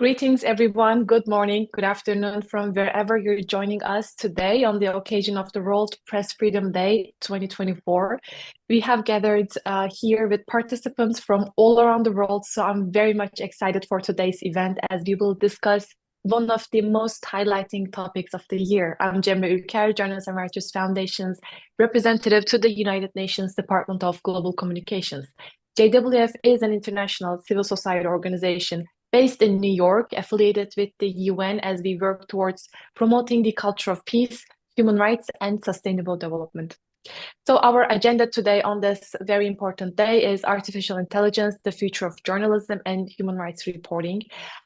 Greetings, everyone. Good morning, good afternoon from wherever you're joining us today on the occasion of the World Press Freedom Day 2024. We have gathered here with participants from all around the world, so I'm very much excited for today's event as we will discuss one of the most highlighting topics of the year. I'm Jenifer, Journalists and Writers Foundation's representative to the United Nations Department of Global Communications. JWF is an international civil society organization based in New York, affiliated with the UN as we work towards promoting the culture of peace, human rights, and sustainable development. So our agenda today on this very important day is artificial intelligence, the future of journalism and human rights reporting.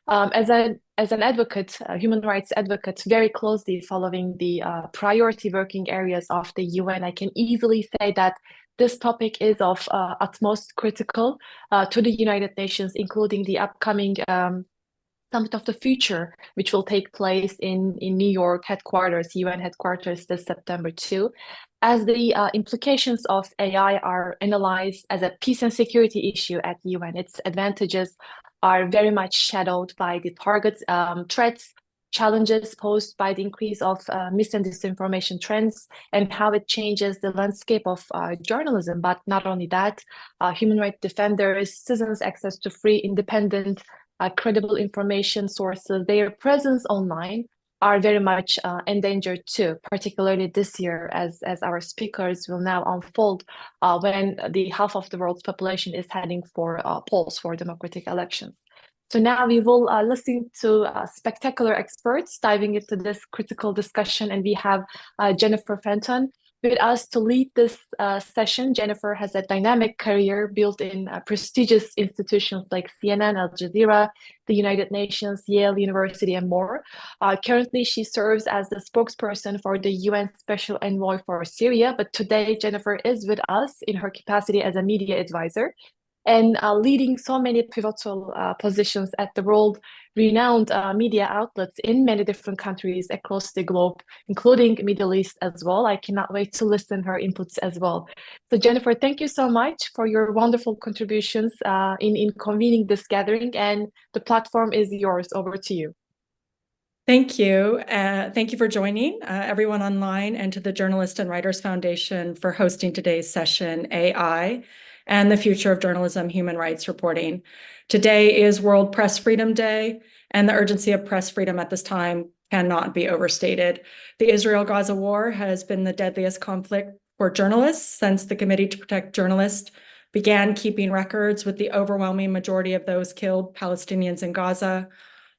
As an advocate, a human rights advocate, very closely following the priority working areas of the UN, I can easily say that this topic is of utmost critical to the United Nations, including the upcoming Summit of the Future, which will take place in New York headquarters, UN headquarters this September too, as the implications of AI are analyzed as a peace and security issue at UN. Its advantages are very much shadowed by the targets, threats, challenges posed by the increase of mis and disinformation trends and how it changes the landscape of journalism. But not only that, human rights defenders, citizens' access to free, independent, credible information sources, their presence online are very much endangered too, particularly this year, as our speakers will now unfold when the half of the world's population is heading for polls for democratic elections. So now we will listen to spectacular experts diving into this critical discussion, and we have Jenifer Fenton with us to lead this session. Jenifer has a dynamic career built in prestigious institutions like CNN, Al Jazeera, the United Nations, Yale University, and more. Currently, she serves as the spokesperson for the UN Special Envoy for Syria, but today Jenifer is with us in her capacity as a media advisor and leading so many pivotal positions at the world-renowned media outlets in many different countries across the globe, including Middle East as well. I cannot wait to listen her inputs as well. So Jenifer, thank you so much for your wonderful contributions in convening this gathering, and the platform is yours. Over to you. Thank you. Thank you for joining everyone online, and to the Journalists and Writers Foundation for hosting today's session, AI and the Future of Journalism, Human Rights Reporting. Today is World Press Freedom Day, and the urgency of press freedom at this time cannot be overstated. The Israel-Gaza war has been the deadliest conflict for journalists since the Committee to Protect Journalists began keeping records, with the overwhelming majority of those killed Palestinians in Gaza.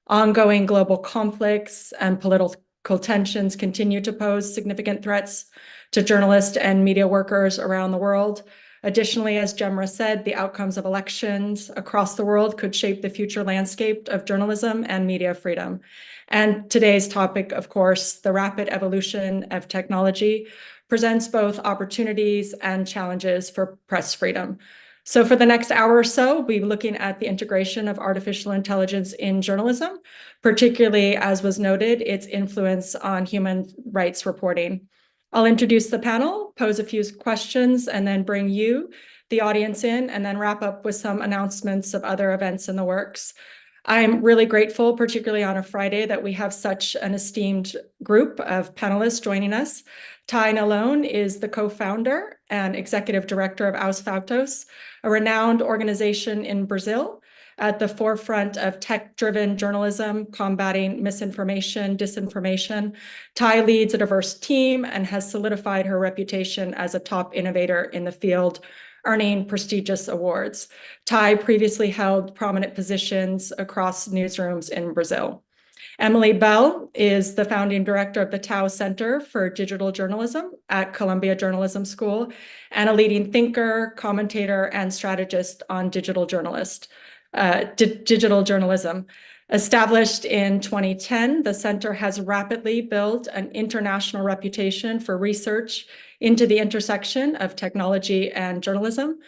Ongoing global conflicts and political tensions continue to pose significant threats to journalists and media workers around the world. Additionally, as Gemra said, the outcomes of elections across the world could shape the future landscape of journalism and media freedom. And today's topic, of course, the rapid evolution of technology, presents both opportunities and challenges for press freedom. So for the next hour or so, we'll be looking at the integration of artificial intelligence in journalism, particularly, as was noted, its influence on human rights reporting. I'll introduce the panel, pose a few questions, and then bring you, the audience, in, and then wrap up with some announcements of other events in the works. I'm really grateful, particularly on a Friday, that we have such an esteemed group of panelists joining us. Nalon is the co-founder and executive director of Fatos, a renowned organization in Brazil at the forefront of tech-driven journalism, combating misinformation, disinformation. Leads a diverse team and has solidified her reputation as a top innovator in the field, earning prestigious awards. Previously held prominent positions across newsrooms in Brazil. Emily Bell is the founding director of the Tao Center for Digital Journalism at Columbia Journalism School, and a leading thinker, commentator, and strategist on digital journalism. Established in 2010, the center has rapidly built an international reputation for research into the intersection of technology and journalism.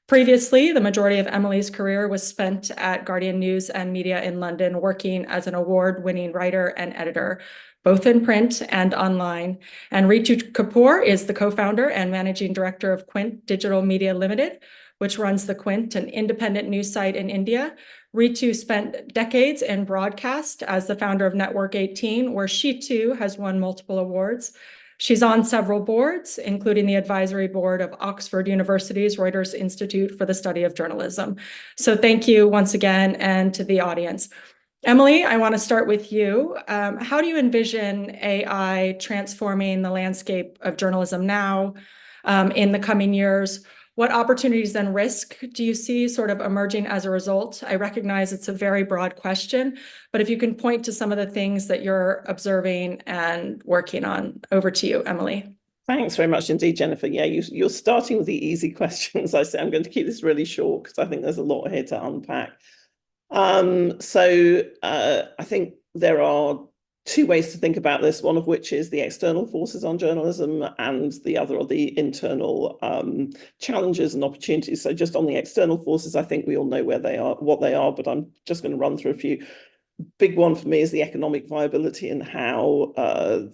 Previously, the majority of Emily's career was spent at Guardian News and Media in London, working as an award-winning writer and editor, both in print and online. And Ritu Kapur is the co-founder and managing director of Quint Digital Media Limited, which runs the Quint, an independent news site in India. Ritu spent decades in broadcast as the founder of Network 18, where she too has won multiple awards. She's on several boards, including the advisory board of Oxford University's Reuters Institute for the Study of Journalism. So thank you once again, and to the audience. Emily, I want to start with you. How do you envision AI transforming the landscape of journalism now, in the coming years? What opportunities and risk do you see sort of emerging as a result? I recognize it's a very broad question, but if you can point to some of the things that you're observing and working on. Over to you, Emily. Thanks very much indeed, Jenifer. Yeah, you're starting with the easy questions. I say I'm going to keep this really short because I think there's a lot here to unpack. I think there are two ways to think about this, one of which is the external forces on journalism and the other are the internal challenges and opportunities. So just on the external forces, I think we all know where they are, what they are, but I'm just going to run through a few. Big one for me is the economic viability and how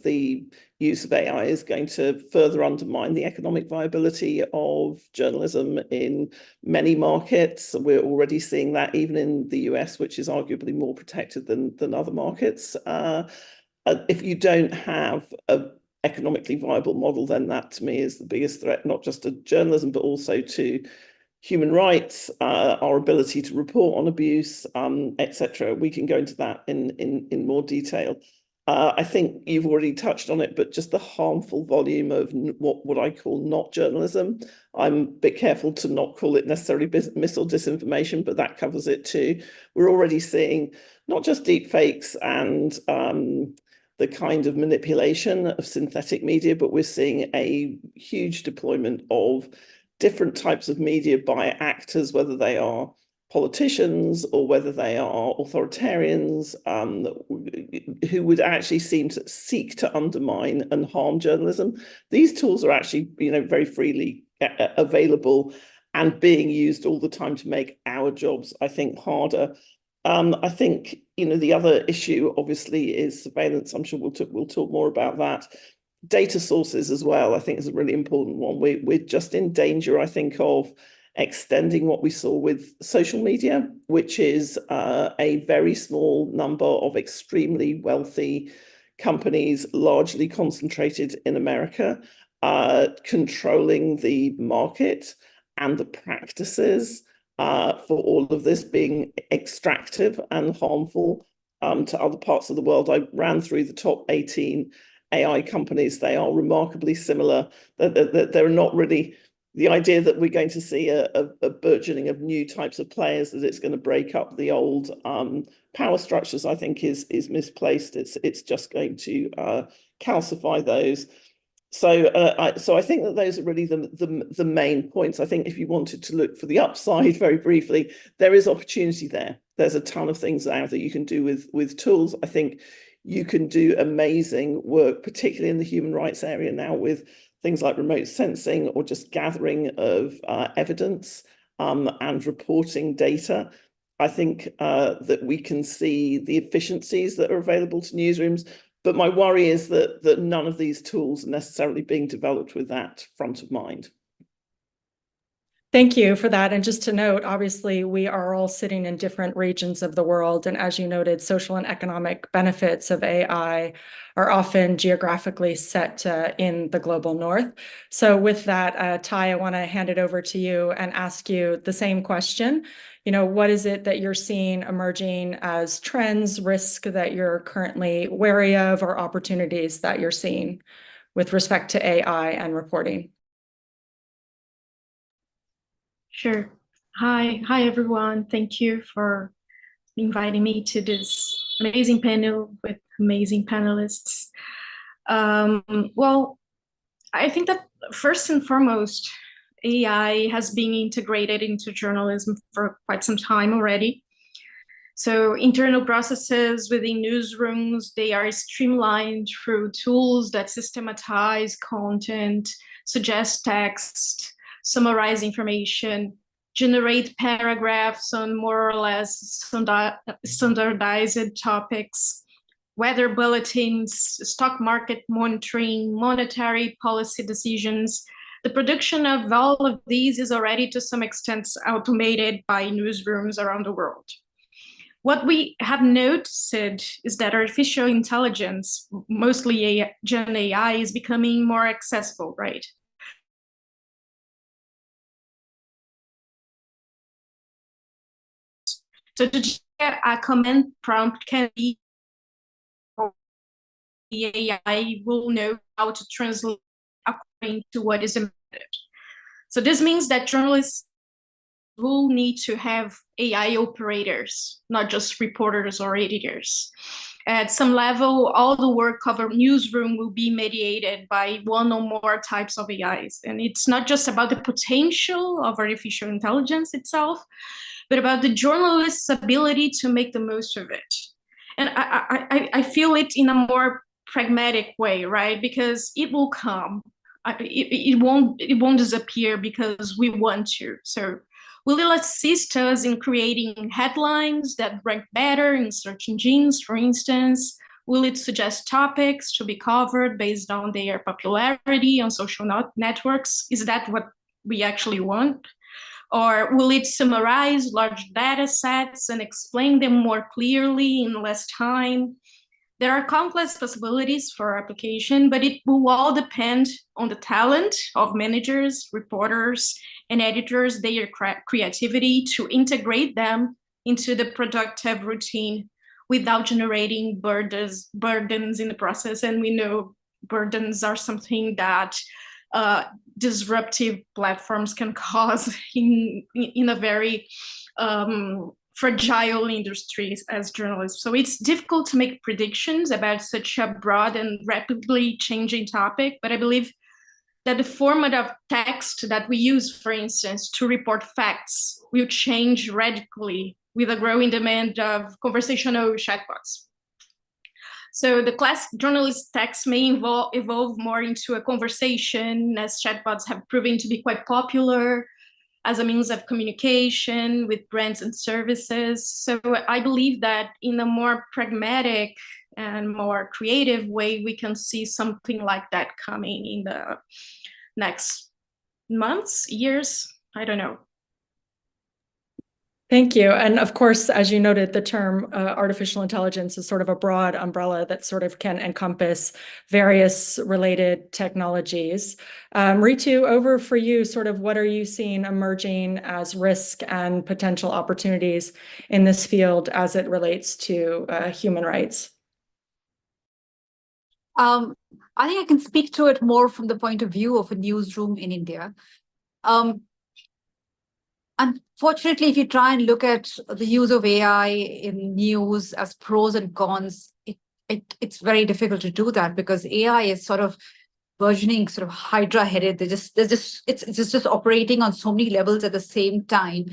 the use of AI is going to further undermine the economic viability of journalism in many markets. We're already seeing that even in the US, which is arguably more protected than other markets. If you don't have an economically viable model, then that to me is the biggest threat, not just to journalism, but also to human rights, our ability to report on abuse, etc. We can go into that in more detail. I think you've already touched on it, but just the harmful volume of what I call not journalism. I'm a bit careful to not call it necessarily mis or disinformation, but that covers it too. We're already seeing not just deep fakes and the kind of manipulation of synthetic media, but we're seeing a huge deployment of different types of media by actors, whether they are politicians or whether they are authoritarians, who would actually seek to undermine and harm journalism. These tools are actually, very freely available and being used all the time to make our jobs, I think, harder. I think, the other issue obviously is surveillance. I'm sure we'll talk more about that. Data sources as well, I think, is a really important one. We're just in danger, I think, of extending what we saw with social media, which is a very small number of extremely wealthy companies, largely concentrated in America, controlling the market and the practices for all of this being extractive and harmful to other parts of the world. I ran through the top 18 AI companies. They are remarkably similar. They're not really the idea that we're going to see a burgeoning of new types of players, that it's going to break up the old power structures, I think is misplaced. It's just going to calcify those. So I think that those are really the main points. I think if you wanted to look for the upside very briefly, there is opportunity there. There's a ton of things now that you can do with tools. I think you can do amazing work, particularly in the human rights area now, with things like remote sensing or just gathering of evidence and reporting data. I think that we can see the efficiencies that are available to newsrooms, but my worry is that none of these tools are necessarily being developed with that front of mind. Thank you for that. And just to note, obviously, we are all sitting in different regions of the world. And as you noted, social and economic benefits of AI are often geographically set in the global north. So with that, Ty, I want to hand it over to you and ask you the same question. What is it that you're seeing emerging as trends, risk that you're currently wary of, or opportunities that you're seeing with respect to AI and reporting? Sure. Hi, everyone. Thank you for inviting me to this amazing panel with amazing panelists. Well, I think that first and foremost, AI has been integrated into journalism for quite some time already. So internal processes within newsrooms, they are streamlined through tools that systematize content, suggest text, summarize information, generate paragraphs on more or less standardized topics, weather bulletins, stock market monitoring, monetary policy decisions. the production of all of these is already to some extent automated by newsrooms around the world. What we have noticed is that artificial intelligence, mostly Gen AI, is becoming more accessible, right? So a comment prompt can be, the AI will know how to translate according to what is embedded. So this means that journalists will need to have AI operators, not just reporters or editors. At some level, all the work of a newsroom will be mediated by one or more types of AIs. And it's not just about the potential of artificial intelligence itself, but about the journalist's ability to make the most of it. And I feel it in a more pragmatic way, right? Because it will come. It won't disappear because we want to. So will it assist us in creating headlines that rank better in search engines, for instance? Will it suggest topics to be covered based on their popularity on social networks? Is that what we actually want? Or will it summarize large data sets and explain them more clearly in less time? There are countless possibilities for application, but it will all depend on the talent of managers, reporters, and editors, their creativity to integrate them into the productive routine without generating burdens in the process. And we know burdens are something that disruptive platforms can cause in a very fragile industries as journalists. So it's difficult to make predictions about such a broad and rapidly changing topic, but I believe that the format of text that we use, for instance, to report facts will change radically with a growing demand of conversational chatbots. So the classic journalist text may evolve more into a conversation, as chatbots have proven to be quite popular as a means of communication with brands and services. So I believe that in a more pragmatic and more creative way, we can see something like that coming in the next months, years, I don't know. Thank you. And of course, as you noted, the term artificial intelligence is sort of a broad umbrella that sort of can encompass various related technologies. Ritu, over for you, sort of what are you seeing emerging as risk and potential opportunities in this field as it relates to human rights? I think I can speak to it more from the point of view of a newsroom in India. Unfortunately, if you try and look at the use of AI in news as pros and cons, it's very difficult to do that because AI is sort of burgeoning, sort of hydra-headed. It's just operating on so many levels at the same time.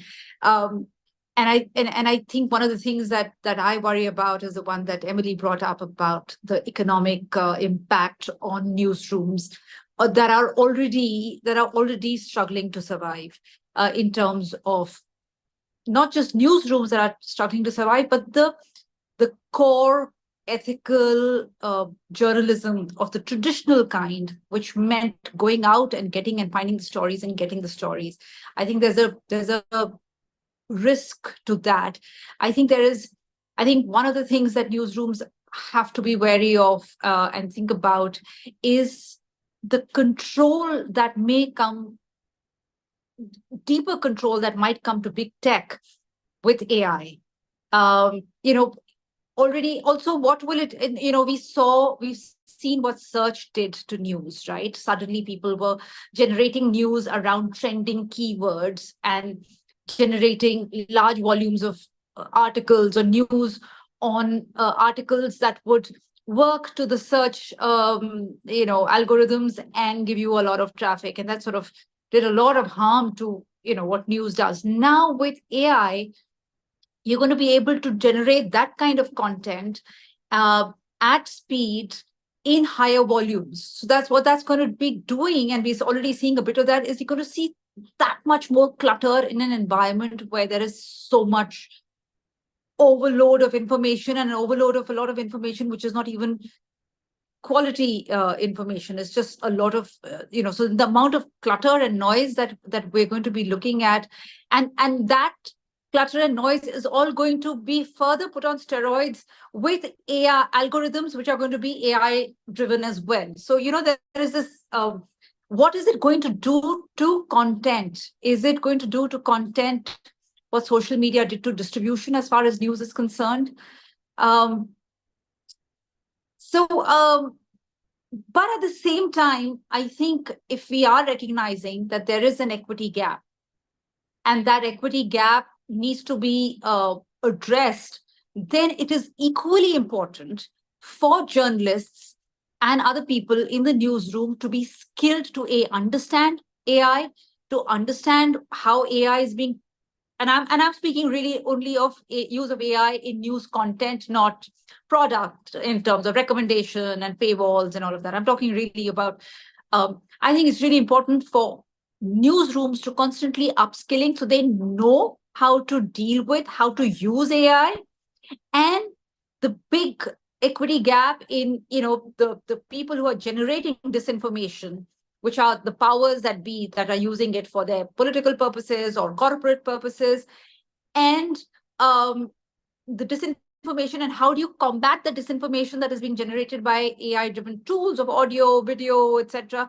And I think one of the things that I worry about is the one that Emily brought up about the economic impact on newsrooms that are already struggling to survive. In terms of not just newsrooms that are struggling to survive, but the core ethical journalism of the traditional kind, which meant going out and getting and finding the stories and getting the stories. I think there's a risk to that. I think one of the things that newsrooms have to be wary of and think about is the control that may come, deeper control that might come to big tech with AI. Already also what will it, we've seen what search did to news, right? Suddenly people were generating news around trending keywords and generating large volumes of articles or news on articles that would work to the search algorithms and give you a lot of traffic. And that sort of did a lot of harm to what news does. Now with AI, you're going to be able to generate that kind of content at speed in higher volumes. So that's what that's going to be doing. And we're already seeing a bit of that. Is you're going to see that much more clutter in an environment where there is so much overload of information and an overload of a lot of information, which is not even quality information. It's just a lot of, so the amount of clutter and noise that we're going to be looking at, and that clutter and noise is all going to be further put on steroids with AI algorithms, which are going to be AI driven as well. So, there is this, what is it going to do to content? Is it going to do to content what social media did to distribution as far as news is concerned? But at the same time, I think if we are recognizing that there is an equity gap, and that equity gap needs to be addressed, then it is equally important for journalists and other people in the newsroom to be skilled to understand AI, to understand how AI is being, and I'm speaking really only of use of AI in news content, not product in terms of recommendation and paywalls and all of that. I'm talking really about, I think it's really important for newsrooms to constantly upskilling so they know how to deal with, how to use AI. And the big equity gap in, the people who are generating disinformation, which are the powers that be that are using it for their political purposes or corporate purposes, and the disinformation, and how do you combat the disinformation that is being generated by AI-driven tools of audio, video, etc.,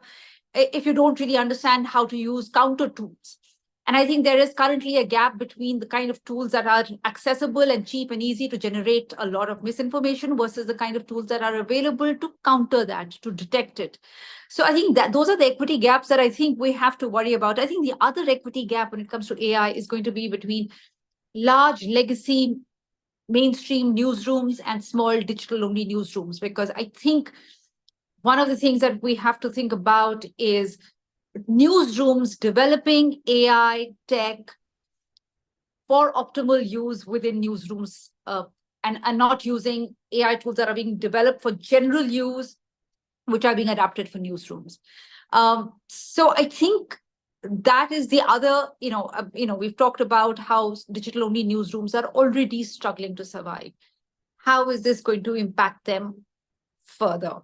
if you don't really understand how to use counter tools. And I think there is currently a gap between the kind of tools that are accessible and cheap and easy to generate a lot of misinformation versus the kind of tools that are available to counter that, to detect it. So I think that those are the equity gaps that I think we have to worry about. I think the other equity gap when it comes to AI is going to be between large legacy mainstream newsrooms and small digital-only newsrooms, because I think one of the things that we have to think about is newsrooms developing AI tech for optimal use within newsrooms, and not using AI tools that are being developed for general use, which are being adapted for newsrooms. So I think that is the other, we've talked about how digital-only newsrooms are already struggling to survive. How is this going to impact them further?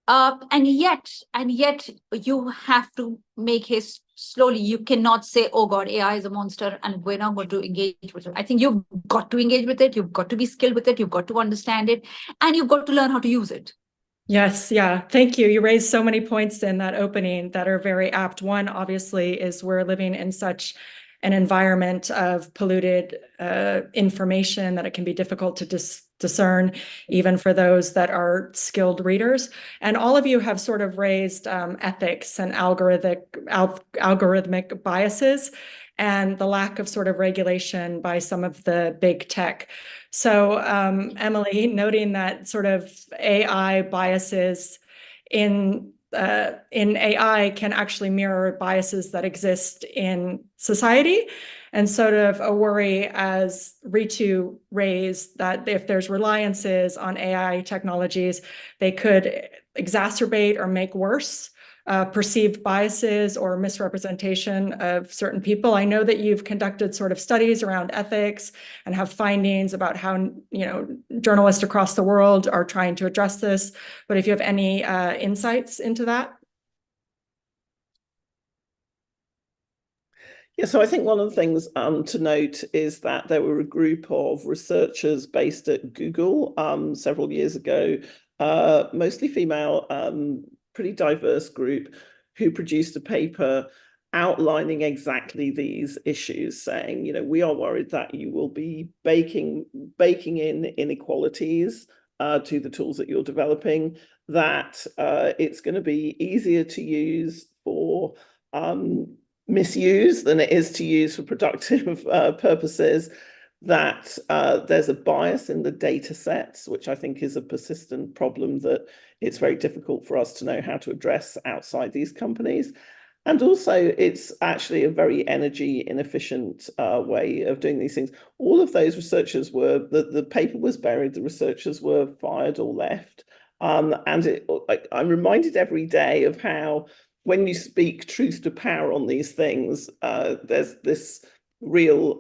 And yet you have to make haste slowly. You cannot say, oh God, AI is a monster and we're not going to engage with it. I think you've got to engage with it. You've got to be skilled with it. You've got to understand it, and you've got to learn how to use it. Yes, yeah, thank you. You raised so many points in that opening that are very apt. One, obviously, is we're living in such an environment of polluted information that it can be difficult to discern, even for those that are skilled readers. And all of you have sort of raised ethics and algorithmic biases and the lack of sort of regulation by some of the big tech. So Emily, noting that sort of AI biases in AI can actually mirror biases that exist in society, and sort of a worry, as Ritu raised, that if there's reliances on AI technologies, they could exacerbate or make worse perceived biases or misrepresentation of certain people. I know that you've conducted sort of studies around ethics and have findings about how, journalists across the world are trying to address this. But if you have any insights into that? Yeah, so I think one of the things to note is that there were a group of researchers based at Google several years ago, mostly female, pretty diverse group, who produced a paper outlining exactly these issues, saying, we are worried that you will be baking in inequalities to the tools that you're developing, that it's going to be easier to use for misuse than it is to use for productive purposes, that there's a bias in the data sets, which I think is a persistent problem that it's very difficult for us to know how to address outside these companies. And also, it's actually a very energy inefficient way of doing these things. All of those researchers the paper was buried, the researchers were fired or left. And I'm reminded every day of how, when you speak truth to power on these things, there's this real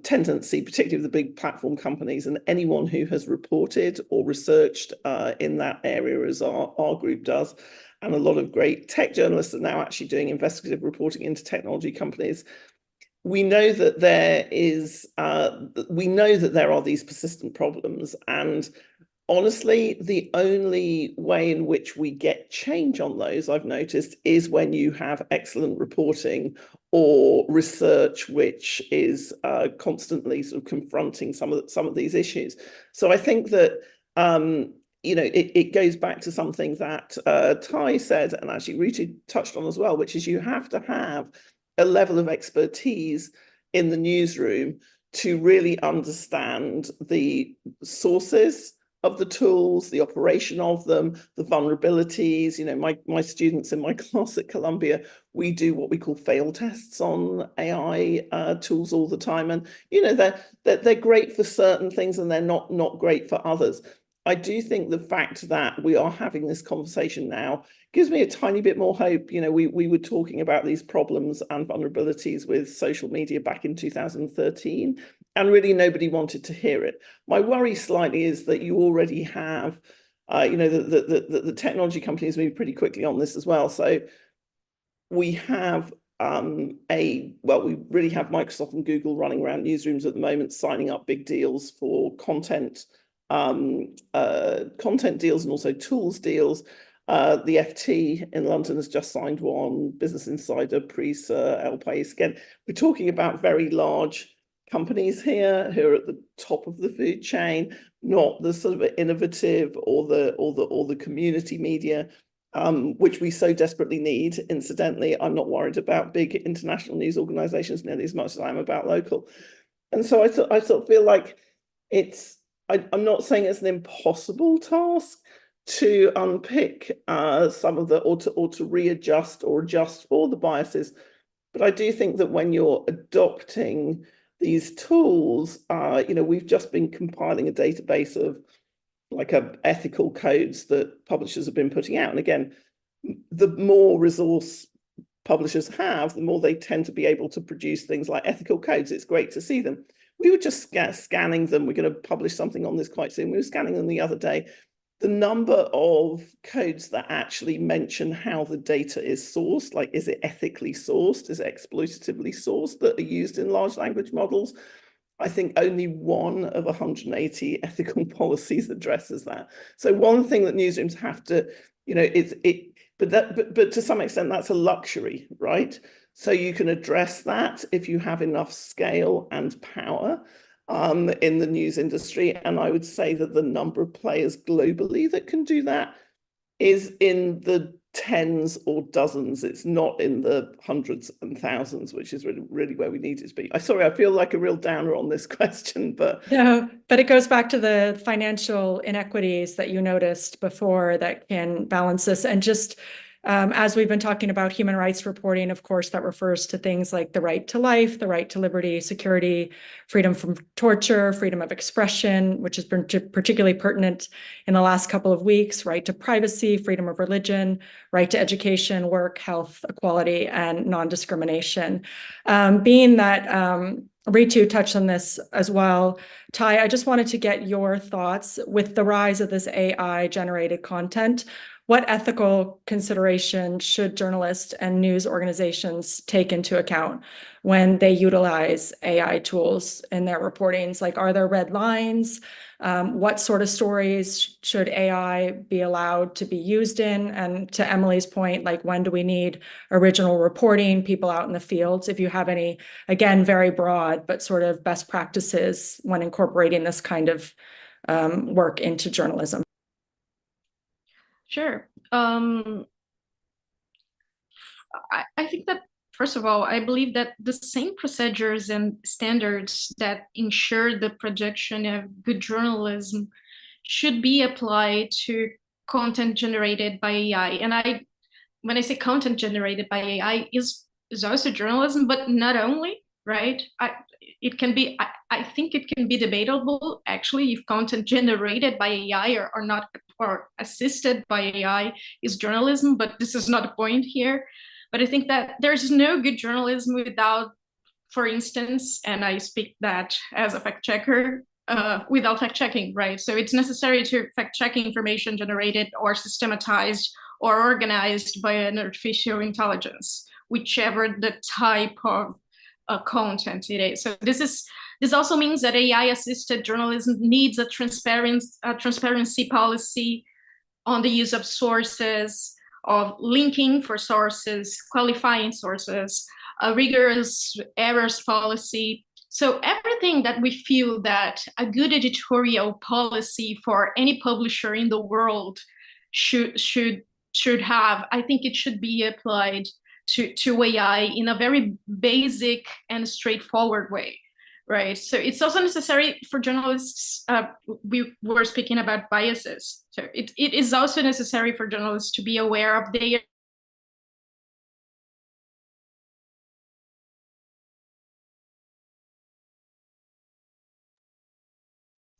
tendency, particularly with the big platform companies, and anyone who has reported or researched in that area, as our group does. And a lot of great tech journalists are now actually doing investigative reporting into technology companies. We know that there are these persistent problems, and honestly, the only way in which we get change on those, I've noticed, is when you have excellent reporting or research which is constantly sort of confronting some of these issues. So I think that it goes back to something that Tai said, and actually Ritu touched on as well, which is you have to have a level of expertise in the newsroom to really understand the sources of the tools, the operation of them, the vulnerabilities. My students in my class at Columbia, we do what we call fail tests on AI tools all the time, and they're great for certain things and they're not great for others. I do think the fact that we are having this conversation now gives me a tiny bit more hope. We were talking about these problems and vulnerabilities with social media back in 2013, and really nobody wanted to hear it. My worry slightly is that you already have, the technology companies move pretty quickly on this as well. So we have we really have Microsoft and Google running around newsrooms at the moment, signing up big deals for content deals and also tools deals. The FT in London has just signed one, Business Insider, Prisa, El País. Again, we're talking about very large companies here who are at the top of the food chain, not the sort of innovative or the community media, which we so desperately need. Incidentally, I'm not worried about big international news organizations nearly as much as I am about local. And so I sort of feel like I'm not saying it's an impossible task to unpick some of or to readjust or adjust for the biases, but I do think that when you're adopting these tools, we've just been compiling a database of ethical codes that publishers have been putting out, and again, the more resource publishers have, the more they tend to be able to produce things like ethical codes. It's great to see them. We were just scanning them. We're going to publish something on this quite soon. We were scanning them the other day. The number of codes that actually mention how the data is sourced, like is it ethically sourced, is it exploitatively sourced, that are used in large language models, I think only one of 180 ethical policies addresses that. So one thing that newsrooms have to, but to some extent that's a luxury, right? So you can address that if you have enough scale and power in the news industry. And I would say that the number of players globally that can do that is in the tens or dozens. It's not in the hundreds and thousands, which is really where we need it to be. Sorry, I feel like a real downer on this question, but no, but it goes back to the financial inequities that you noticed before that can balance this. And just as we've been talking about human rights reporting, of course, that refers to things like the right to life, the right to liberty, security, freedom from torture, freedom of expression, which has been particularly pertinent in the last couple of weeks, right to privacy, freedom of religion, right to education, work, health, equality, and non-discrimination. Being that Ritu touched on this as well, Tai, I just wanted to get your thoughts with the rise of this AI-generated content. What ethical consideration should journalists and news organizations take into account when they utilize AI tools in their reportings? Like, are there red lines? What sort of stories should AI be allowed to be used in? And to Emily's point, like, when do we need original reporting, people out in the fields? If you have any, again, very broad, but sort of best practices when incorporating this kind of work into journalism. Sure. I think that, first of all, I believe that the same procedures and standards that ensure the production of good journalism should be applied to content generated by AI. And when I say content generated by AI, is also journalism, but not only, right? I think it can be debatable, actually, if content generated by AI or not, or assisted by AI is journalism, but this is not the point here. But I think that there's no good journalism without for instance, and I speak that as a fact checker, without fact checking, right? So it's necessary to fact check information generated or systematized or organized by an artificial intelligence, whichever the type of content it is. So this also means that AI-assisted journalism needs a transparency policy on the use of sources, of linking for sources, qualifying sources, a rigorous errors policy. So everything that we feel that a good editorial policy for any publisher in the world should have, I think it should be applied to AI in a very basic and straightforward way, right? So it's also necessary for journalists, we were speaking about biases. So it is also necessary for journalists to be aware of their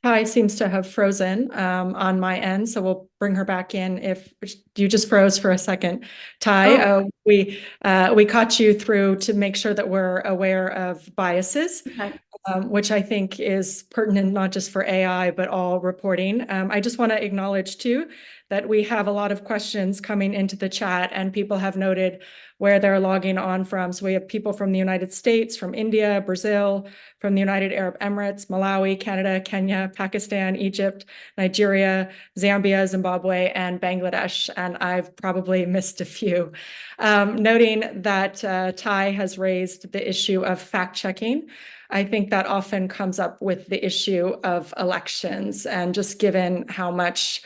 Ty seems to have frozen on my end, so we'll bring her back in. If you just froze for a second, Ty, we caught you through to make sure that we're aware of biases, okay. Which I think is pertinent not just for AI, but all reporting. I just want to acknowledge too that we have a lot of questions coming into the chat, and people have noted where they're logging on from. So we have people from the United States, from India, Brazil, from the United Arab Emirates, Malawi, Canada, Kenya, Pakistan, Egypt, Nigeria, Zambia, Zimbabwe, and Bangladesh. And I've probably missed a few. Noting that Ty has raised the issue of fact-checking. I think that often comes up with the issue of elections, and just given how much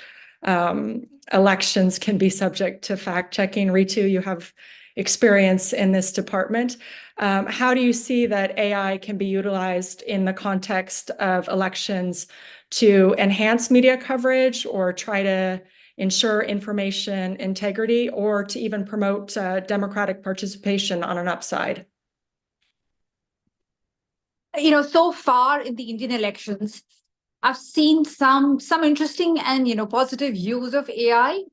elections can be subject to fact-checking. Ritu, you have experience in this department. How do you see that AI can be utilized in the context of elections to enhance media coverage or try to ensure information integrity, or to even promote democratic participation on an upside? So far in the Indian elections, I've seen some interesting and positive use of AI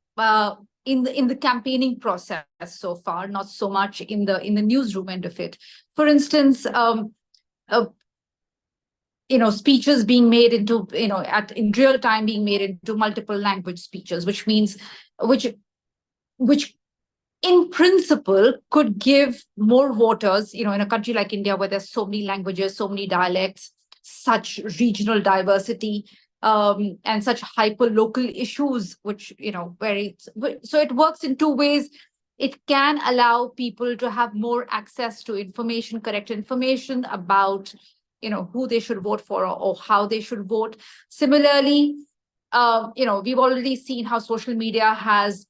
in the campaigning process so far, not so much in the newsroom end of it. For instance, speeches being made into in real time being made into multiple language speeches, which means which in principle could give more voters, in a country like India where there's so many languages, so many dialects, such regional diversity, and such hyper local issues, which so it works in two ways. It can allow people to have more access to information, correct information about who they should vote for, or how they should vote. Similarly, we've already seen how social media has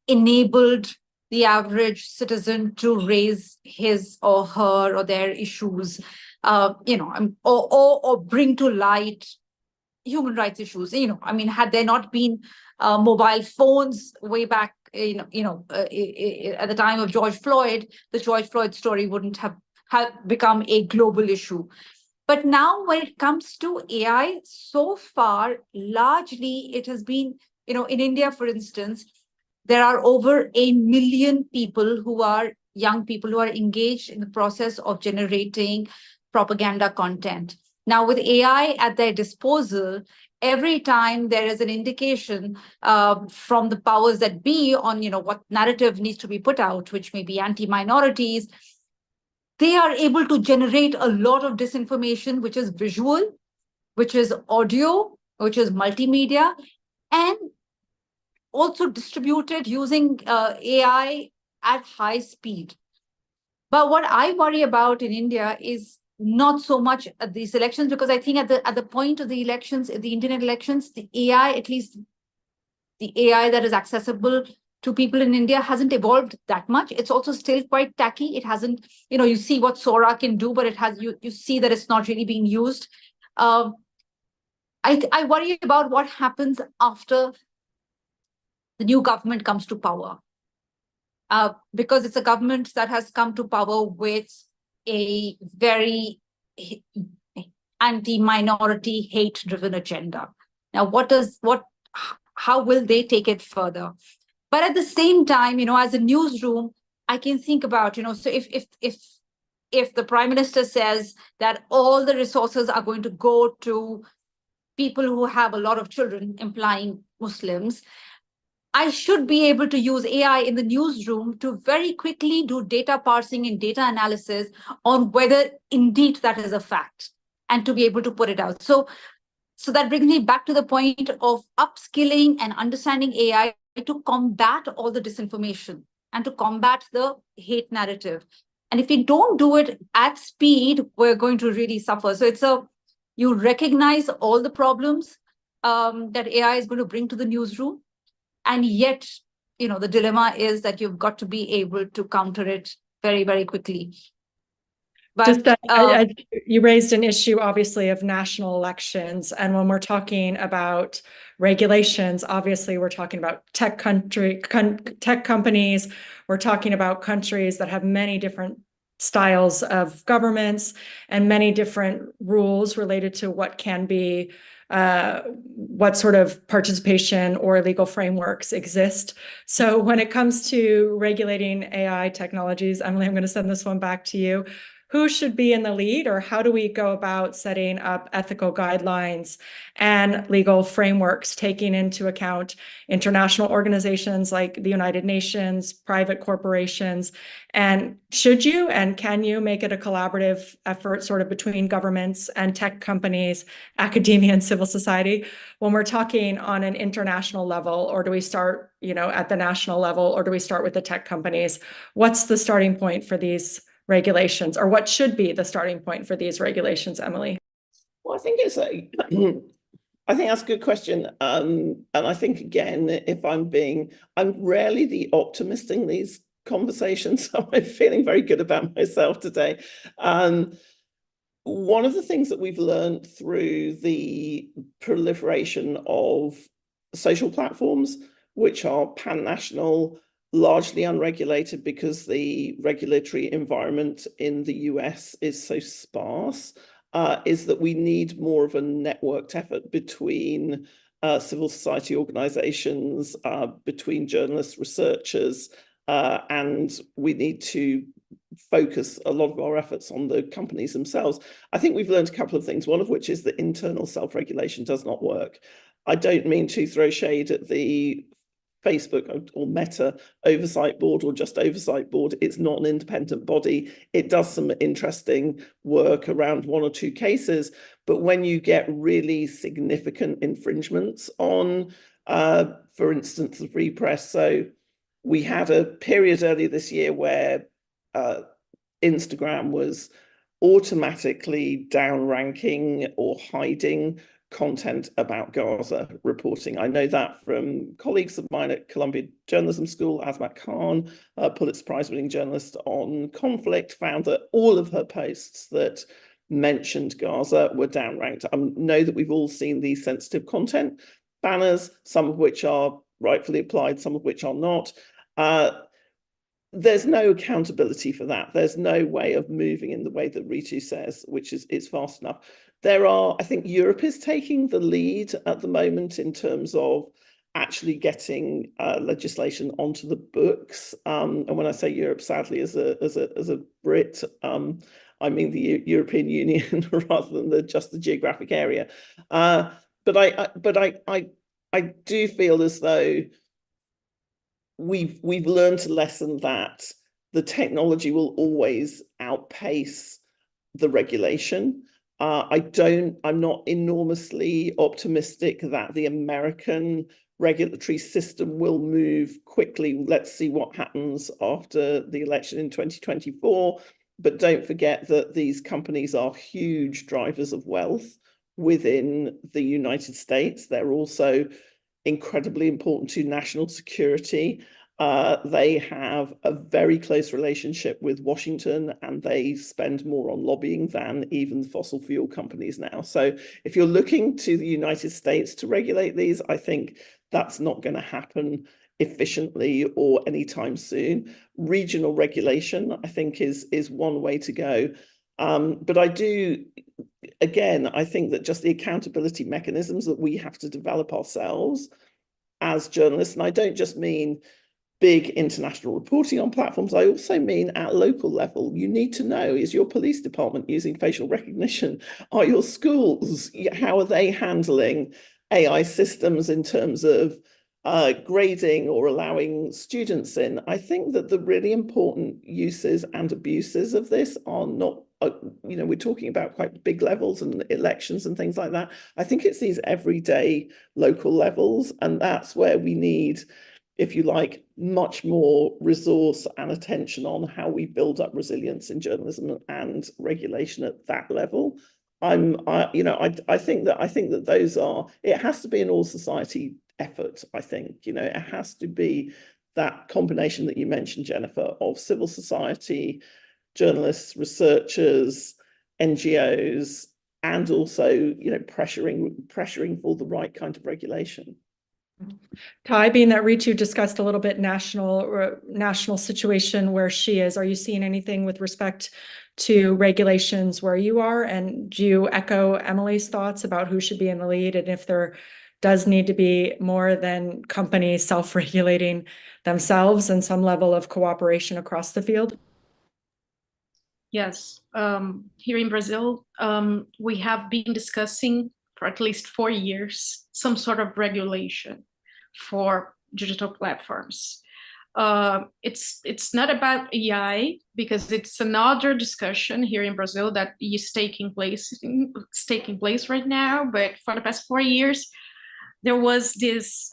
enabled the average citizen to raise his or her or their issues, or bring to light human rights issues. Had there not been mobile phones way back, at the time of George Floyd, the George Floyd story wouldn't have become a global issue. But now when it comes to AI, so far, largely it has been, in India, for instance, there are over 1 million people young people who are engaged in the process of generating propaganda content. Now, with AI at their disposal, every time there is an indication from the powers that be on, what narrative needs to be put out, which may be anti-minorities, they are able to generate a lot of disinformation, which is visual, which is audio, which is multimedia, and also distributed using AI at high speed. But what I worry about in India is not so much at these elections, because I think at the point of the elections, the Indian elections, the AI, at least the AI that is accessible to people in India, hasn't evolved that much. It's also still quite tacky. It hasn't, you see what Sora can do, but it has, you see that it's not really being used. I worry about what happens after the new government comes to power, because it's a government that has come to power with a very anti-minority, hate-driven agenda. Now, how will they take it further? But at the same time, as a newsroom, I can think about, so if if the Prime Minister says that all the resources are going to go to people who have a lot of children, implying Muslims, I should be able to use AI in the newsroom to very quickly do data parsing and data analysis on whether indeed that is a fact, and to be able to put it out. So that brings me back to the point of upskilling and understanding AI to combat all the disinformation and to combat the hate narrative. And if we don't do it at speed, we're going to really suffer. So you recognize all the problems that AI is going to bring to the newsroom. And yet, the dilemma is that you've got to be able to counter it very, very quickly. But you raised an issue, obviously, of national elections. And when we're talking about regulations, obviously, we're talking about tech companies. We're talking about countries that have many different styles of governments and many different rules related to what can be what sort of participation or legal frameworks exist. So when it comes to regulating AI technologies, Emily, I'm going to send this one back to you. Who should be in the lead, or how do we go about setting up ethical guidelines and legal frameworks, taking into account international organizations like the United Nations, private corporations? And should you and can you make it a collaborative effort sort of between governments and tech companies, academia and civil society, when we're talking on an international level? Or do we start, at the national level, or do we start with the tech companies? What's the starting point for these regulations, or what should be the starting point for these regulations, Emily? Well, I think that's a good question. And I think, again, if I'm rarely the optimist in these conversations, so I'm feeling very good about myself today. One of the things that we've learned through the proliferation of social platforms, which are pan-national, largely unregulated because the regulatory environment in the US is so sparse, is that we need more of a networked effort between civil society organizations, between journalists, researchers, and we need to focus a lot of our efforts on the companies themselves. I think we've learned a couple of things, one of which is that internal self-regulation does not work. I don't mean to throw shade at the Facebook or Meta oversight board or just oversight board. It's not an independent body. It does some interesting work around one or two cases, but when you get really significant infringements on, for instance, the free press. So we had a period earlier this year where Instagram was automatically downranking or hiding content about Gaza reporting. I know that from colleagues of mine at Columbia Journalism School. Azmat Khan, a Pulitzer Prize-winning journalist on conflict, found that all of her posts that mentioned Gaza were downranked. I know that we've all seen these sensitive content banners, some of which are rightfully applied, some of which are not. There's no accountability for that. There's no way of moving in the way that Ritu says, which is fast enough. I think Europe is taking the lead at the moment in terms of actually getting legislation onto the books. And when I say Europe, sadly, as a Brit, I mean the European Union rather than just the geographic area. But I do feel as though we've learned a lesson that the technology will always outpace the regulation. I'm not enormously optimistic that the American regulatory system will move quickly. Let's see what happens after the election in 2024. But don't forget that these companies are huge drivers of wealth within the United States. They're also incredibly important to national security. They have a very close relationship with Washington, and they spend more on lobbying than even the fossil fuel companies now. So if you're looking to the United States to regulate these, I think that's not going to happen efficiently or anytime soon. Regional regulation, I think, is one way to go. But I think that just the accountability mechanisms that we have to develop ourselves as journalists, and I don't just mean big international reporting on platforms. I also mean at local level, you need to know, is your police department using facial recognition? Are your schools, how are they handling AI systems in terms of grading or allowing students in? I think that the really important uses and abuses of this are not, we're talking about quite big levels and elections and things like that. I think it's these everyday local levels, and that's where we need, if you like, much more resource and attention on how we build up resilience in journalism and regulation at that level. I think that those are, it has to be an all society effort. I think, it has to be that combination that you mentioned, Jenifer, of civil society, journalists, researchers, NGOs, and also, pressuring for the right kind of regulation. Ty, being that Ritu discussed a little bit national situation where she is, are you seeing anything with respect to regulations where you are? And do you echo Emily's thoughts about who should be in the lead, and if there does need to be more than companies self-regulating themselves and some level of cooperation across the field? Yes, here in Brazil, we have been discussing for at least 4 years some sort of regulation for digital platforms. It's not about AI, because it's another discussion here in Brazil that is taking place right now. But for the past 4 years, there was this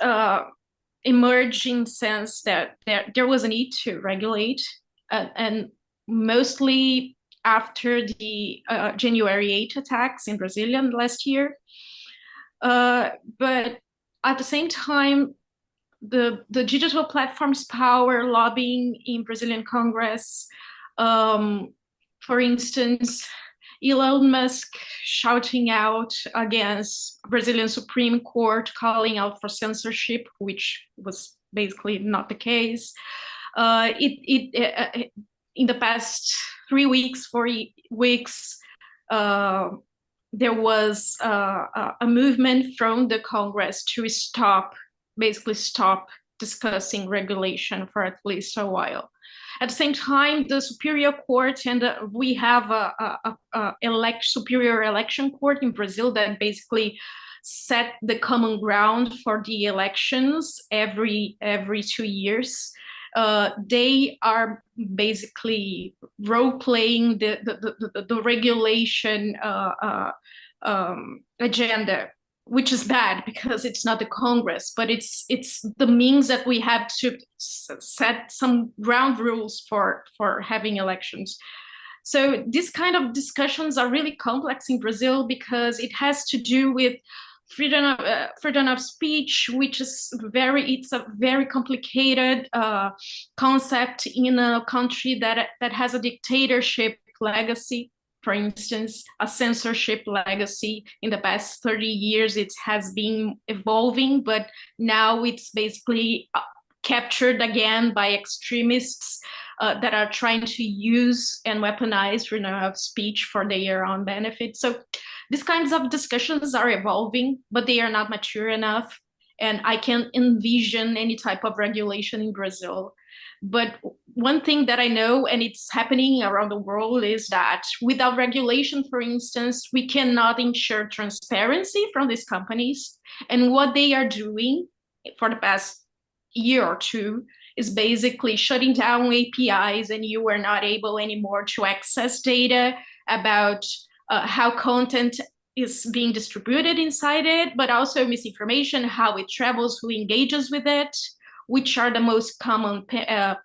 emerging sense that there was a need to regulate, and mostly after the January 8 attacks in Brasilia last year. But at the same time, the digital platforms power lobbying in Brazilian Congress, for instance, Elon Musk shouting out against Brazilian Supreme Court, calling out for censorship, which was basically not the case. In the past 3 weeks, 4 weeks, there was a movement from the Congress to basically stop discussing regulation for at least a while. At the same time, the Superior Court, and we have a Superior Election Court in Brazil that basically set the common ground for the elections every 2 years. They are basically role-playing the regulation agenda, which is bad because it's not the Congress, but it's the means that we have to set some ground rules for having elections. So these kind of discussions are really complex in Brazil because it has to do with freedom of speech, which is it's a very complicated concept in a country that has a dictatorship legacy. For instance, a censorship legacy. In the past 30 years, it has been evolving, but now it's basically captured again by extremists that are trying to use and weaponize freedom of speech for their own benefit. So these kinds of discussions are evolving, but they are not mature enough. And I can't envision any type of regulation in Brazil. But one thing that I know, and it's happening around the world, is that without regulation, for instance, we cannot ensure transparency from these companies. And what they are doing for the past year or two is basically shutting down APIs, and you are not able anymore to access data about how content is being distributed inside it, but also misinformation, how it travels, who engages with it, which are the most common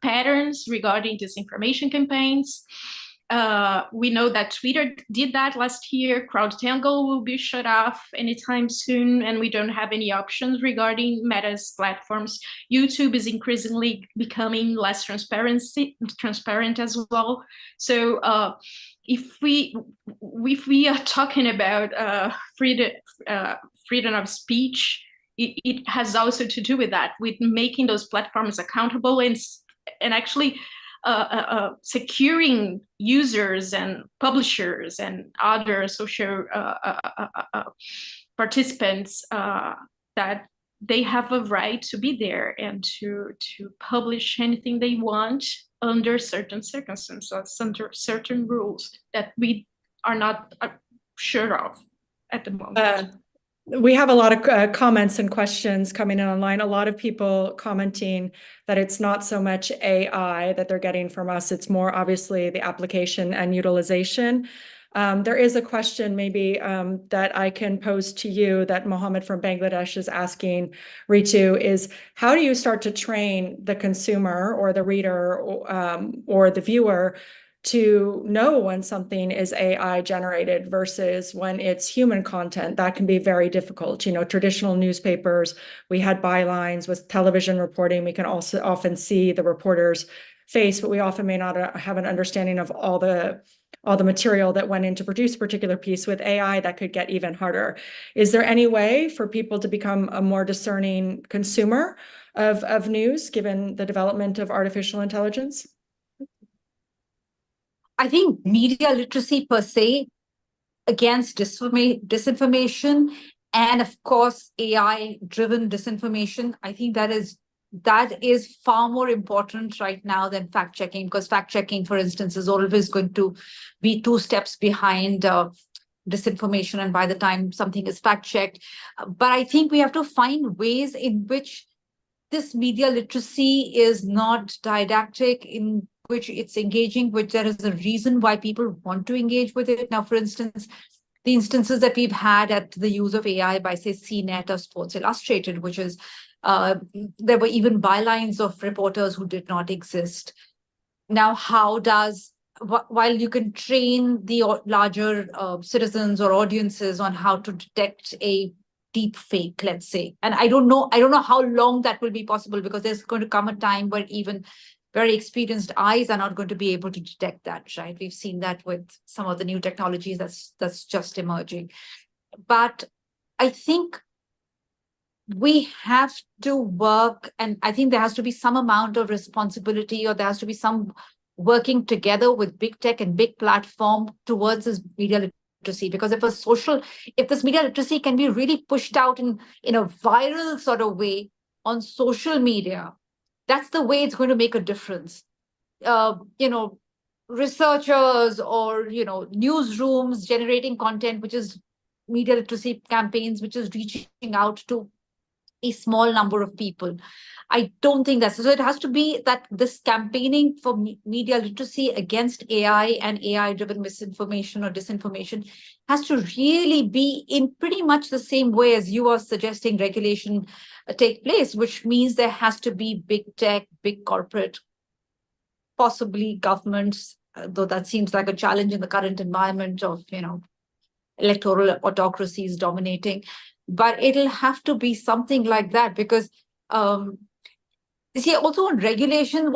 patterns regarding disinformation campaigns. We know that Twitter did that last year. CrowdTangle will be shut off anytime soon, and we don't have any options regarding Meta's platforms. YouTube is increasingly becoming less transparent as well. So if we are talking about freedom of speech, it has also to do with that, with making those platforms accountable and actually securing users and publishers and other social participants that they have a right to be there and to publish anything they want under certain circumstances, under certain rules that we are not sure of at the moment. We have a lot of comments and questions coming in online. A lot of people commenting that it's not so much AI that they're getting from us. It's more obviously the application and utilization. There is a question maybe that I can pose to you that Mohammed from Bangladesh is asking, Ritu, is how do you start to train the consumer or the reader or the viewer to know when something is AI generated versus when it's human content? That can be very difficult. You know, traditional newspapers, we had bylines. With television reporting, we can also often see the reporter's face, but we often may not have an understanding of all the material that went in to produce a particular piece. With AI, that could get even harder. Is there any way for people to become a more discerning consumer of news, given the development of artificial intelligence? I think media literacy per se against disinformation and, of course, AI-driven disinformation, I think that is far more important right now than fact-checking, because fact-checking, for instance, is always going to be 2 steps behind disinformation, and by the time something is fact-checked. But I think we have to find ways in which this media literacy is not didactic, in which it's engaging, which there is a reason why people want to engage with it. Now, for instance, the instances that we've had at the use of AI by, say, CNET or Sports Illustrated, which is, there were even bylines of reporters who did not exist. Now, while you can train the larger citizens or audiences on how to detect a deep fake, let's say, and I don't know how long that will be possible, because there's going to come a time where even very experienced eyes are not going to be able to detect that, right? We've seen that with some of the new technologies that's just emerging. But I think we have to work, and I think there has to be some amount of responsibility, or there has to be some working together with big tech and big platform towards this media literacy. Because if this media literacy can be really pushed out in a viral sort of way on social media, that's the way it's going to make a difference. Researchers or, newsrooms generating content, which is media literacy campaigns, which is reaching out to a small number of people. I don't think that's so. It has to be that this campaigning for media literacy against AI and AI-driven misinformation or disinformation has to really be in pretty much the same way as you are suggesting regulation take place, which means there has to be big tech, big corporate, possibly governments, though that seems like a challenge in the current environment of, electoral autocracies dominating. But it'll have to be something like that, because see, also on regulation,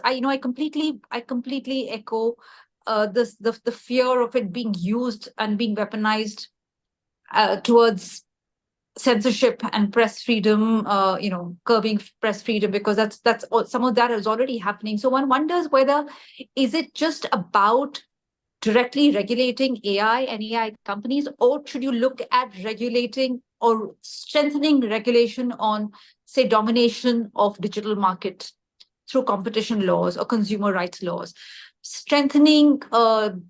I completely echo the fear of it being used and being weaponized towards censorship and press freedom, curbing press freedom, because that's some of that is already happening. So one wonders whether is it just about directly regulating AI and AI companies, or should you look at regulating or strengthening regulation on, say, domination of digital market through competition laws or consumer rights laws, strengthening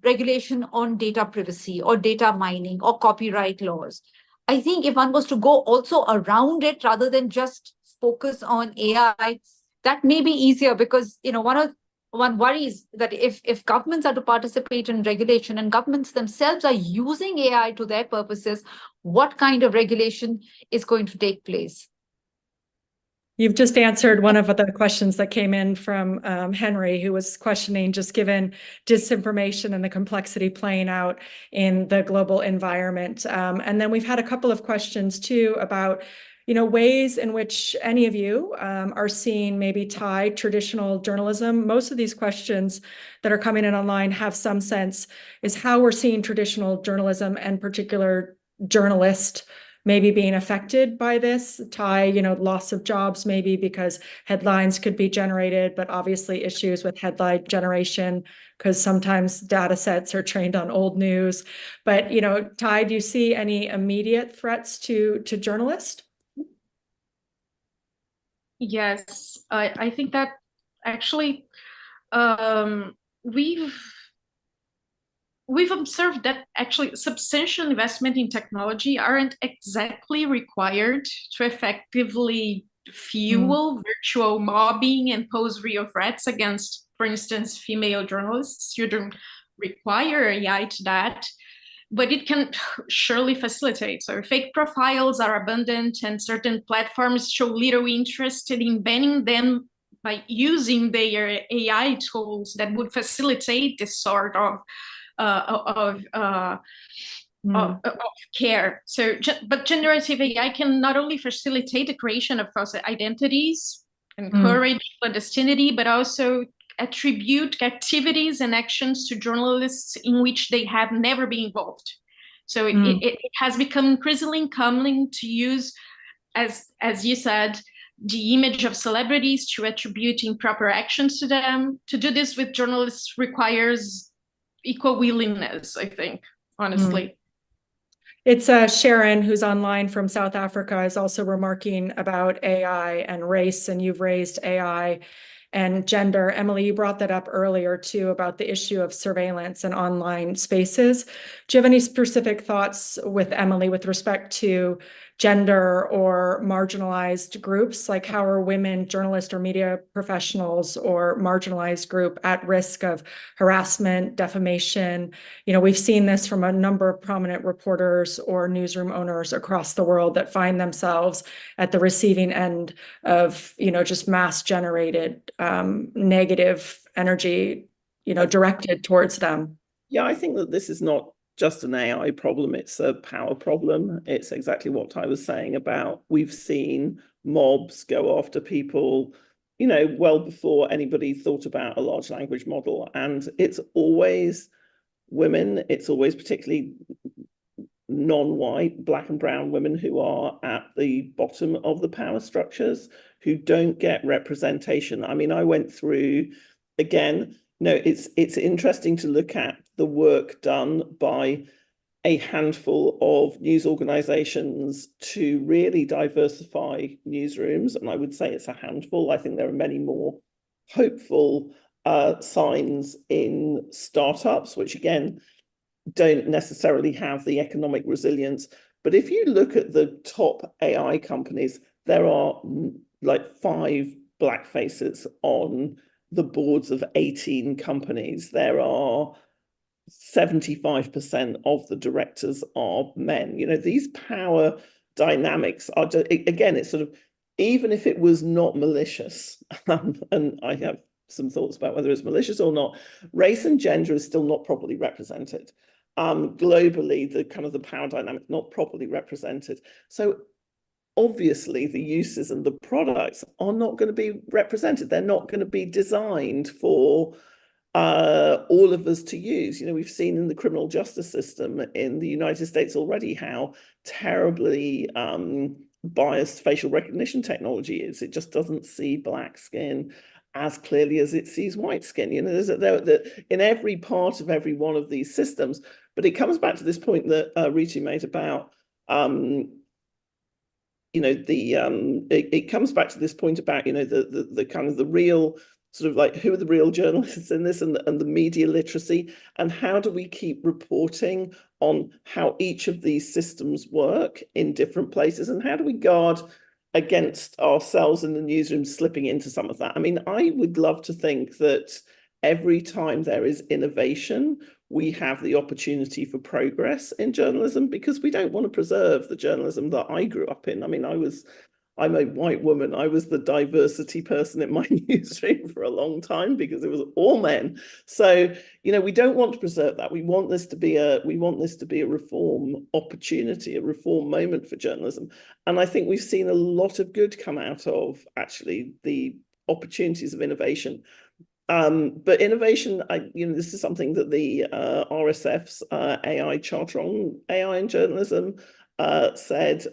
regulation on data privacy or data mining or copyright laws? I think if one was to go also around it rather than just focus on AI, that may be easier, because one worries that if governments are to participate in regulation and governments themselves are using AI to their purposes, what kind of regulation is going to take place? You've just answered one of the questions that came in from Henry, who was questioning, just given disinformation and the complexity playing out in the global environment. And then we've had a couple of questions too about ways in which any of you are seeing maybe tie traditional journalism. Most of these questions that are coming in online have some sense is how we're seeing traditional journalism and particular journalists maybe being affected by this, loss of jobs maybe because headlines could be generated, but obviously issues with headline generation because sometimes data sets are trained on old news. But, Ty, do you see any immediate threats to journalists? Yes, I think that actually we've observed that actually substantial investment in technology aren't exactly required to effectively fuel virtual mobbing and pose real threats against, for instance, female journalists. You don't require AI to that, but it can surely facilitate. So fake profiles are abundant, and certain platforms show little interest in banning them by using their AI tools that would facilitate this sort of care. So, but generative AI can not only facilitate the creation of false identities, encourage clandestinity, but also attribute activities and actions to journalists in which they have never been involved. So it has become increasingly common to use, as you said, the image of celebrities to attribute improper actions to them. To do this with journalists requires equal willingness, I think, honestly. It's Sharon, who's online from South Africa, is also remarking about AI and race, and you've raised AI and gender. Emily, you brought that up earlier too, about the issue of surveillance and online spaces. Do you have any specific thoughts with Emily with respect to gender or marginalized groups? Like, how are women, journalists or media professionals or marginalized group at risk of harassment, defamation? You know, we've seen this from a number of prominent reporters or newsroom owners across the world that find themselves at the receiving end of, you know, just mass generated negative energy, you know, directed towards them. Yeah, I think that this is not just an AI problem, it's a power problem. It's exactly what I was saying about, we've seen mobs go after people, you know, well before anybody thought about a large language model. And it's always women, it's always particularly non-white, black and brown women who are at the bottom of the power structures, who don't get representation. I mean, I went through, again, no, it's interesting to look at the work done by a handful of news organizations to really diversify newsrooms. And I would say it's a handful. I think there are many more hopeful signs in startups, which again, don't necessarily have the economic resilience. But if you look at the top AI companies, there are like 5 black faces on the boards of 18 companies. There are 75% of the directors are men. You know, these power dynamics are just, again, it's sort of, even if it was not malicious, and I have some thoughts about whether it's malicious or not, race and gender is still not properly represented. Globally, the kind of the power dynamic not properly represented. So obviously the uses and the products are not going to be represented. They're not going to be designed for all of us to use. You know, we've seen in the criminal justice system in the United States already how terribly biased facial recognition technology is. It just doesn't see black skin as clearly as it sees white skin. You know, there's in every part of every one of these systems. But it comes back to this point that Ritu made about, you know, it comes back to this point about, you know, the kind of the real sort of like, who are the real journalists in this, and the media literacy, and how do we keep reporting on how each of these systems work in different places, and how do we guard against ourselves in the newsroom slipping into some of that. I mean, I would love to think that every time there is innovation, we have the opportunity for progress in journalism, because we don't want to preserve the journalism that I grew up in. I mean, I'm a white woman. I was the diversity person in my newsroom for a long time because it was all men. So, you know, we don't want to preserve that. We want this to be a reform opportunity, a reform moment for journalism. And I think we've seen a lot of good come out of actually the opportunities of innovation. But innovation, you know, this is something that the RSF's AI Charter on AI in Journalism said,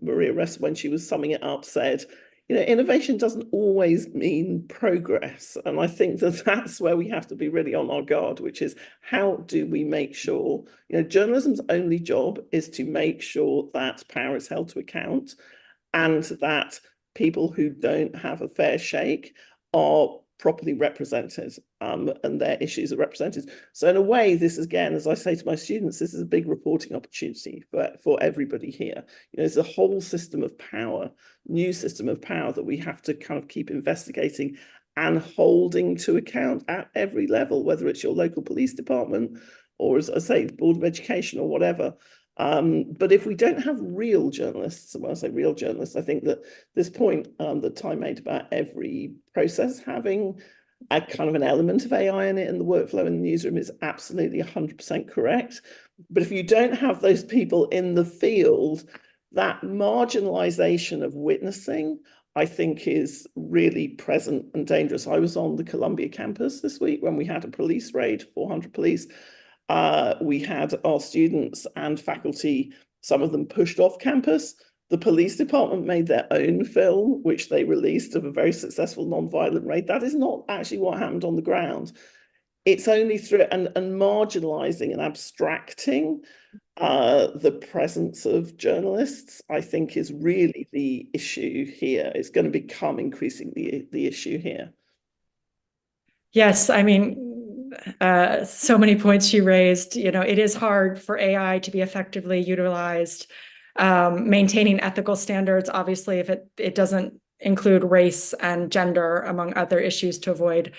Maria Ress, when she was summing it up, said, you know, innovation doesn't always mean progress. And I think that that's where we have to be really on our guard, which is, how do we make sure, you know, journalism's only job is to make sure that power is held to account, and that people who don't have a fair shake are properly represented, and their issues are represented. So in a way, this is, again, as I say to my students, this is a big reporting opportunity for everybody here. There's a whole system of power, new system of power that we have to kind of keep investigating and holding to account at every level, whether it's your local police department or, as I say, Board of Education or whatever. But if we don't have real journalists, and when I say real journalists, I think that this point that Ty made about every process having a kind of an element of AI in it in the workflow in the newsroom is absolutely 100% correct. But if you don't have those people in the field, that marginalization of witnessing, I think, is really present and dangerous. I was on the Columbia campus this week when we had a police raid, 400 police. We had our students and faculty, some of them pushed off campus. The police department made their own film, which they released, of a very successful non-violent raid. That is not actually what happened on the ground. It's only through and marginalizing and abstracting the presence of journalists, I think, is really the issue here. It's going to become increasingly the issue here. Yes, I mean, so many points you raised. It is hard for AI to be effectively utilized, maintaining ethical standards, obviously, if it doesn't include race and gender, among other issues, to avoid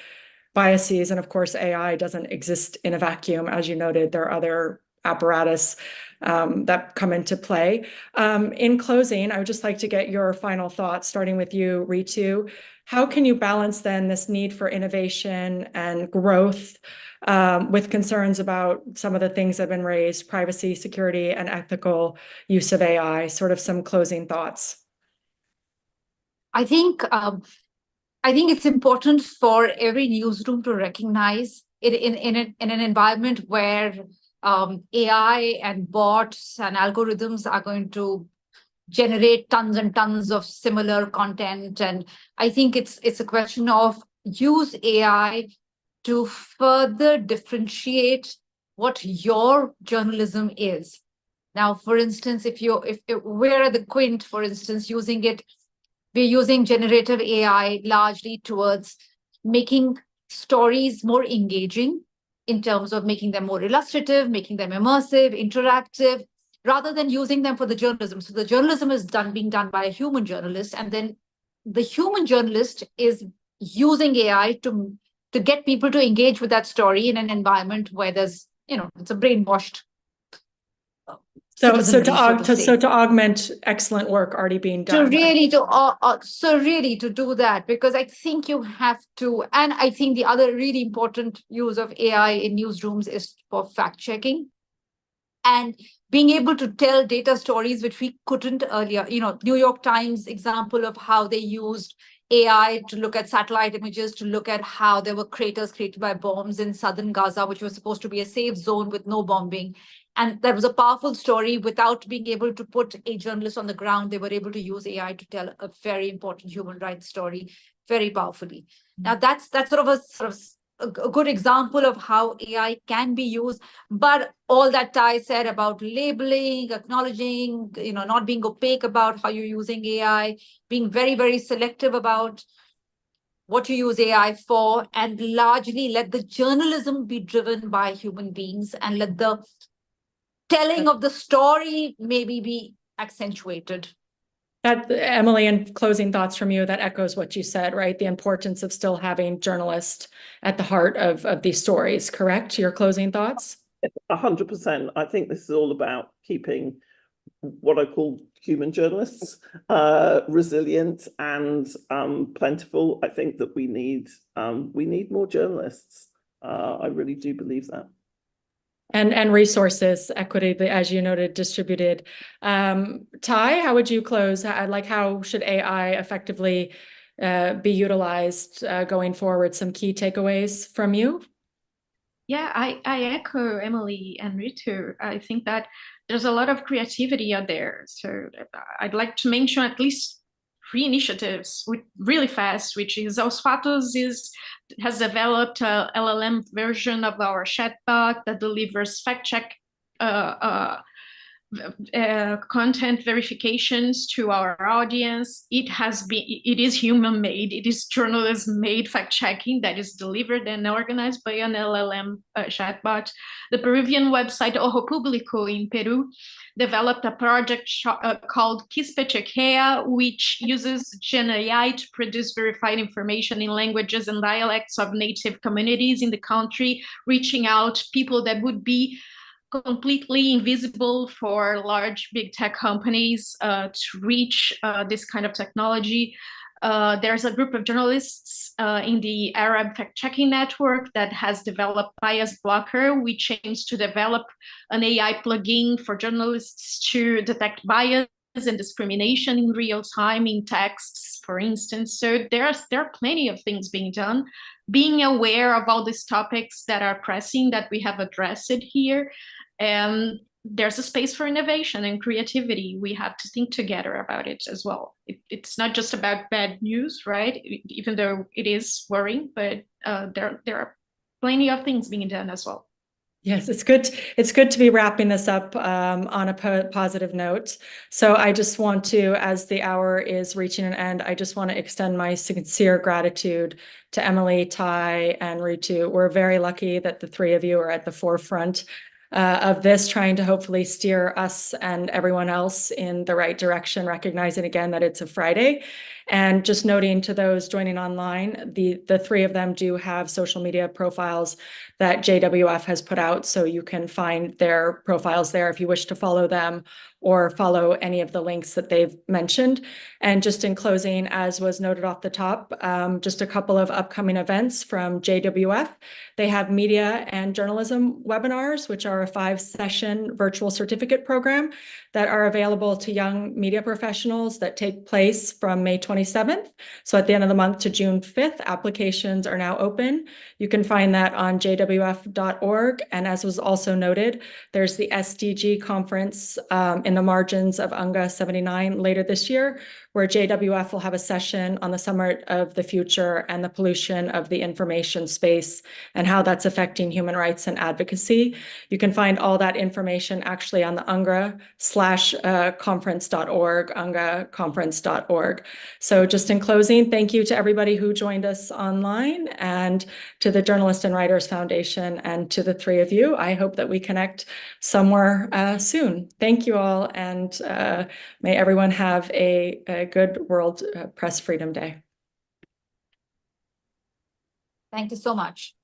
biases. And of course, AI doesn't exist in a vacuum. As you noted, there are other apparatus that come into play. In closing, I would just like to get your final thoughts, starting with you, Ritu. How can you balance then this need for innovation and growth with concerns about some of the things that have been raised, privacy, security, and ethical use of AI? Sort of some closing thoughts. I think it's important for every newsroom to recognize it in an environment where AI and bots and algorithms are going to generate tons and tons of similar content. And I think it's a question of use AI to further differentiate what your journalism is. Now, for instance, if we're at the Quint, for instance, using it, we're using generative AI largely towards making stories more engaging in terms of making them more illustrative, making them immersive, interactive, rather than using them for the journalism. So the journalism is being done by a human journalist, and then the human journalist is using AI to get people to engage with that story in an environment where there's, it's a brainwashed. So to augment excellent work already being done. So really to do that, because I think you have to, and I think the other really important use of AI in newsrooms is for fact checking and being able to tell data stories which we couldn't earlier. New York Times example of how they used AI to look at satellite images, to look at how there were craters created by bombs in southern Gaza, which was supposed to be a safe zone with no bombing. And that was a powerful story. Without being able to put a journalist on the ground, they were able to use AI to tell a very important human rights story very powerfully. Now, that's sort of a good example of how AI can be used. But all that Ty said about labeling, acknowledging, not being opaque about how you're using AI, being very, very selective about what you use AI for, and largely let the journalism be driven by human beings and let the telling of the story maybe be accentuated. Emily, and closing thoughts from you, that echoes what you said, right? The importance of still having journalists at the heart of these stories, correct? Your closing thoughts? 100%. I think this is all about keeping what I call human journalists resilient and plentiful. I think that we need more journalists. I really do believe that. And resources, equity, as you noted, distributed. Ty, how would you close? How should AI effectively be utilized going forward? Some key takeaways from you? Yeah, I echo Emily and Ritu. I think that there's a lot of creativity out there. So I'd like to mention at least 3 initiatives really fast, which is Fatos has developed a LLM version of our chatbot that delivers fact check content verifications to our audience. It is human made. It is journalism made fact checking that is delivered and organized by an LLM chatbot. The Peruvian website Ojo Público in Peru developed a project called Quispe Chequea, which uses Gen AI to produce verified information in languages and dialects of native communities in the country, reaching out people that would be completely invisible for large big tech companies to reach this kind of technology. There's a group of journalists in the Arab fact-checking network that has developed Bias Blocker, which aims to develop an AI plugin for journalists to detect bias and discrimination in real time in texts, for instance. So there are plenty of things being done. Being aware of all these topics that are pressing that we have addressed here, and there's a space for innovation and creativity. We have to think together about it as well. It's not just about bad news, right? Even though it is worrying, but there are plenty of things being done as well. Yes, it's good. It's good to be wrapping this up on a positive note. So I just want to, as the hour is reaching an end, I just want to extend my sincere gratitude to Emily, Ty, and Ritu. We're very lucky that the three of you are at the forefront of this, trying to hopefully steer us and everyone else in the right direction, recognizing again that it's a Friday. And just noting to those joining online, the three of them do have social media profiles that JWF has put out, so you can find their profiles there if you wish to follow them or follow any of the links that they've mentioned. And just in closing, as was noted off the top, just a couple of upcoming events from JWF. They have media and journalism webinars, which are a 5-session virtual certificate program that are available to young media professionals that take place from May 27th. So at the end of the month to June 5th, applications are now open. You can find that on jwf.org. And as was also noted, there's the SDG conference in the margins of UNGA 79 later this year, where JWF will have a session on the summit of the future and the pollution of the information space and how that's affecting human rights and advocacy. You can find all that information actually on the UNGA/conference.org, ungaconference.org. So just in closing, thank you to everybody who joined us online and to the Journalist and Writers Foundation and to the three of you. I hope that we connect somewhere soon. Thank you all, and may everyone have a good World Press Freedom Day. Thank you so much.